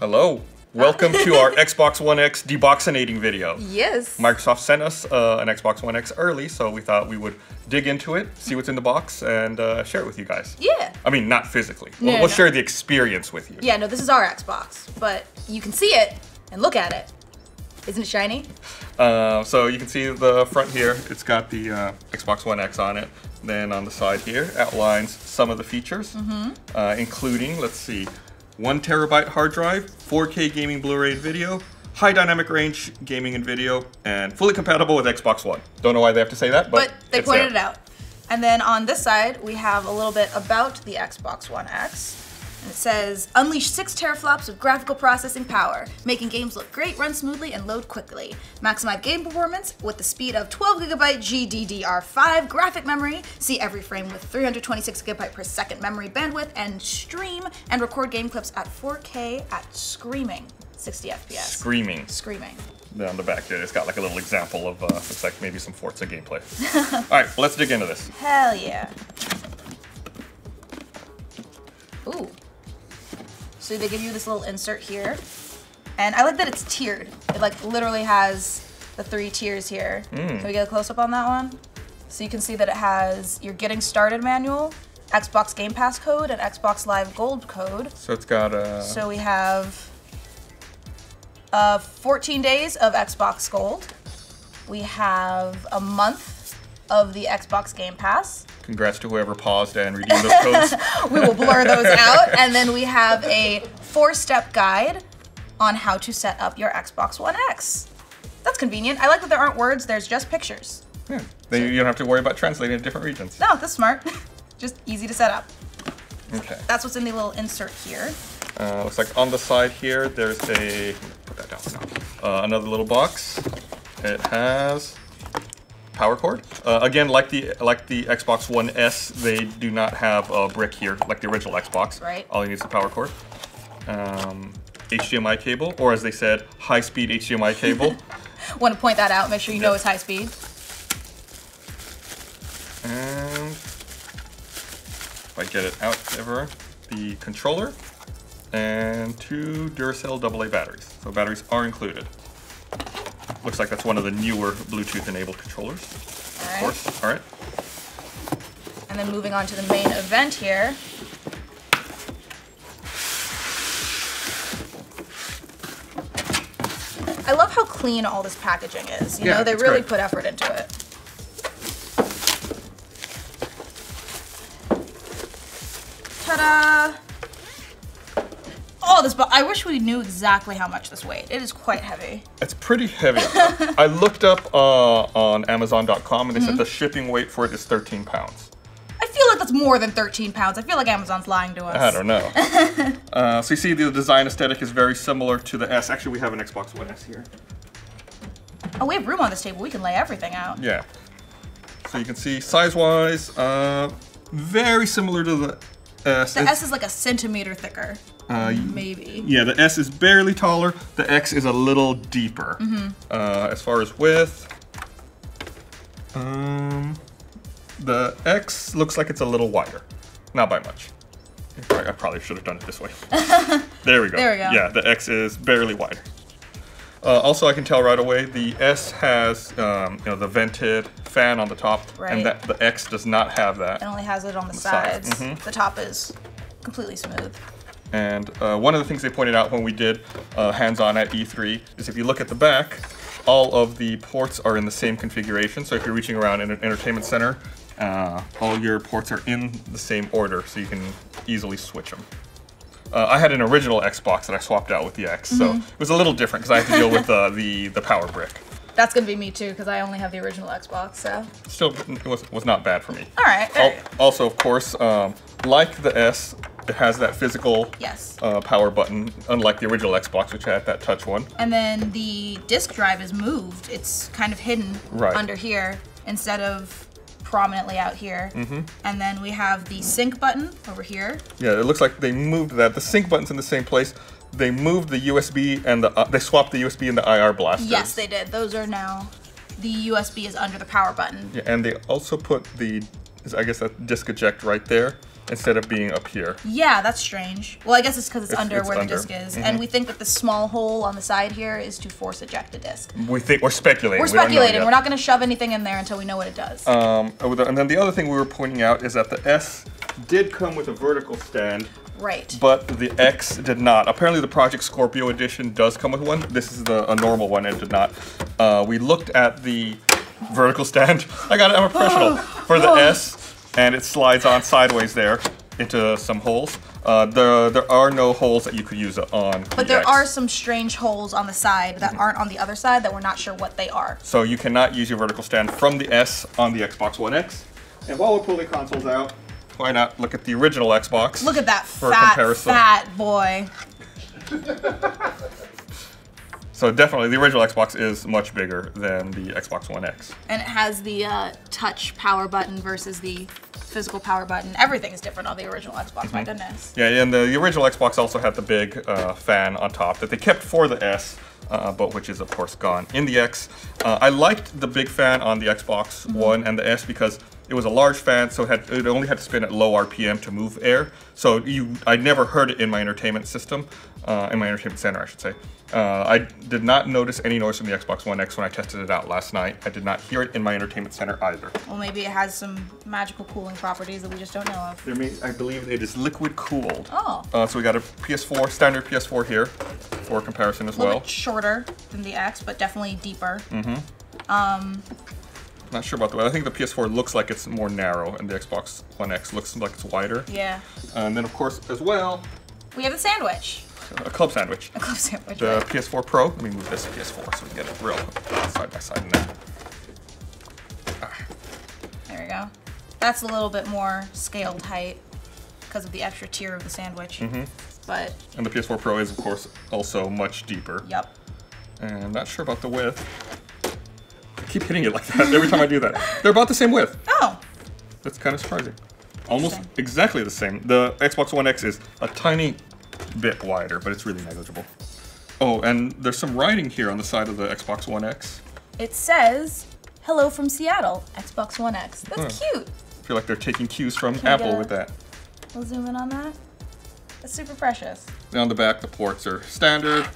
Hello. Welcome to our Xbox One X deboxinating video. Yes. Microsoft sent us an Xbox One X early, so we thought we would dig into it, see what's in the box, and share it with you guys. Yeah. I mean, not physically. No, we'll share the experience with you. Yeah, no, this is our Xbox, but you can see it and look at it. Isn't it shiny? So you can see the front here. It's got the Xbox One X on it. Then on the side here, outlines some of the features, including, let's see, 1 terabyte hard drive, 4K gaming Blu-ray and video, high dynamic range gaming and video, and fully compatible with Xbox One. Don't know why they have to say that, but they pointed it out. And then on this side, we have a little bit about the Xbox One X. And it says, unleash 6 teraflops of graphical processing power, making games look great, run smoothly, and load quickly. Maximize game performance with the speed of 12 gigabyte GDDR5 graphic memory. See every frame with 326 gigabyte per second memory bandwidth, and stream and record game clips at 4K at screaming 60 FPS. Screaming. Then on the back there, it's got like a little example of, looks like maybe some Forza gameplay. All right, let's dig into this. Hell yeah. Ooh. So they give you this little insert here. And I like that it's tiered. It like literally has the 3 tiers here. Can we get a close up on that one? So you can see that it has your getting started manual, Xbox Game Pass code, and Xbox Live Gold code. So it's got a... So we have 14 days of Xbox Gold. We have a month of the Xbox Game Pass. Congrats to whoever paused and redeemed those codes. We will blur those out. And then we have a 4-step guide on how to set up your Xbox One X. That's convenient. I like that there aren't words, there's just pictures. Yeah, then you don't have to worry about translating to different regions. No, that's smart. Just easy to set up. Okay. That's what's in the little insert here. Looks like on the side here, there's a, put that down now. Another little box. It has power cord. Again, like the Xbox One S, they do not have a brick here, like the original Xbox. Right. All you need is a power cord. HDMI cable, or as they said, high-speed HDMI cable. Want to point that out, make sure you know it's high speed. And if I get it out ever, the controller and 2 Duracell AA batteries. So batteries are included. Looks like that's one of the newer Bluetooth-enabled controllers. Of course. All right. And then moving on to the main event here. I love how clean all this packaging is. You know, they really put effort into it. Ta-da! Oh, I wish we knew exactly how much this weighed. It is quite heavy. It's pretty heavy. I looked up on Amazon.com and they said the shipping weight for it is 13 pounds. I feel like that's more than 13 pounds. I feel like Amazon's lying to us. I don't know. So you see the design aesthetic is very similar to the S. Actually, we have an Xbox One S here. Oh, we have room on this table. We can lay everything out. Yeah. So you can see size-wise, very similar to the S. The S is like a centimeter thicker. Maybe. Yeah, the S is barely taller. The X is a little deeper. As far as width, the X looks like it's a little wider. Not by much. I probably should have done it this way. There we go. There we go. Yeah, the X is barely wider. Also, I can tell right away the S has the vented fan on the top, and that the X does not have that. It only has it on the sides. The top is completely smooth. And one of the things they pointed out when we did hands-on at E3 is if you look at the back, all of the ports are in the same configuration. So if you're reaching around in an entertainment center, all your ports are in the same order, so you can easily switch them. I had an original Xbox that I swapped out with the X, so it was a little different because I had to deal with the power brick. That's gonna be me too, because I only have the original Xbox, so. Still, it was not bad for me. All right. Also, of course, like the S, it has that physical power button, unlike the original Xbox, which had that touch one. And then the disk drive is moved. It's kind of hidden under here instead of prominently out here. And then we have the sync button over here. Yeah, it looks like they moved that. The sync button's in the same place. They moved the USB and they swapped the USB and the IR blasters. Yes, they did. Those are now, the USB is under the power button. Yeah, and they also put the, I guess that disk eject right there. instead of being up here. Yeah, that's strange. Well, I guess it's because it's under where under. the disc is. And we think that the small hole on the side here is to force eject the disc. We're speculating. We're speculating. We're not going to shove anything in there until we know what it does. And then the other thing we were pointing out is that the S did come with a vertical stand. Right. But the X did not. Apparently the Project Scorpio edition does come with one. This is a normal one and did not. We looked at the vertical stand. I got it, I'm a professional. For the S, and it slides on sideways there into some holes. There are no holes that you could use it on. But there are some strange holes on the side that aren't on the other side that we're not sure what they are. So you cannot use your vertical stand from the S on the Xbox One X. And while we're pulling consoles out, why not look at the original Xbox? Look at that fat boy. So definitely, the original Xbox is much bigger than the Xbox One X. And it has the touch power button versus the physical power button. Everything is different on the original Xbox, my goodness. Yeah, and the original Xbox also had the big fan on top that they kept for the S, but which is of course gone in the X. I liked the big fan on the Xbox One and the S because it was a large fan, so it only had to spin at low RPM to move air. So I never heard it in my entertainment system, in my entertainment center, I should say. I did not notice any noise from the Xbox One X when I tested it out last night. I did not hear it in my entertainment center either. Well, maybe it has some magical cooling properties that we just don't know of. I believe it is liquid cooled. Oh. So we got a PS4, standard PS4 here for comparison as well. A little bit shorter than the X, but definitely deeper. Not sure about the way. I think the PS4 looks like it's more narrow, and the Xbox One X looks like it's wider. Yeah. And then, of course, as well, we have the sandwich. A club sandwich. A club sandwich. The PS4 Pro. Let me move this PS4 so we can get it real side by side in there. There we go. That's a little bit more scaled height because of the extra tier of the sandwich. But. And the PS4 Pro is, of course, also much deeper. Yep. And not sure about the width. I keep hitting it like that every time I do that. They're about the same width. Oh. That's kind of surprising. Almost exactly the same. The Xbox One X is a tiny bit wider, but it's really negligible. Oh, and there's some writing here on the side of the Xbox One X. It says, "Hello from Seattle, Xbox One X." That's cute. I feel like they're taking cues from Apple with that. We'll zoom in on that. That's super precious. And on the back, the ports are standard.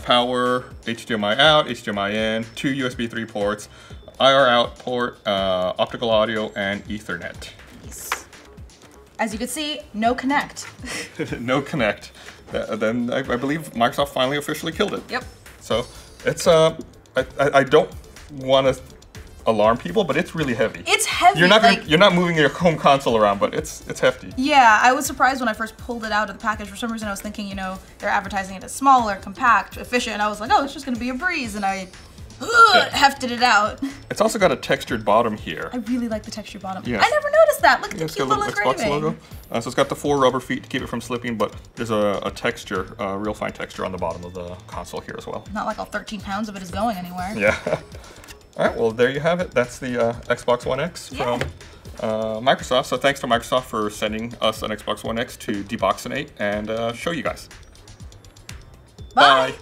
Power, HDMI out, HDMI in, 2 USB 3 ports, IR out port, optical audio, and Ethernet. Nice. As you can see, no Connect. No Connect. Then I believe Microsoft finally officially killed it. Yep. So it's I don't want to alarm people, but it's really heavy. It's heavy. You're not moving your home console around, but it's hefty. Yeah, I was surprised when I first pulled it out of the package. For some reason, I was thinking, they're advertising it as smaller, compact, efficient, and I was like, oh, it's just gonna be a breeze, and I hefted it out. It's also got a textured bottom here. I really like the textured bottom. Yeah. I never noticed that. Look at the cute little Xbox engraving. logo. So it's got the 4 rubber feet to keep it from slipping, but there's a texture, a real fine texture on the bottom of the console here as well. Not like all 13 pounds of it is going anywhere. Yeah. All right, well, there you have it. That's the Xbox One X from Microsoft. So thanks to Microsoft for sending us an Xbox One X to deboxinate and show you guys. Bye.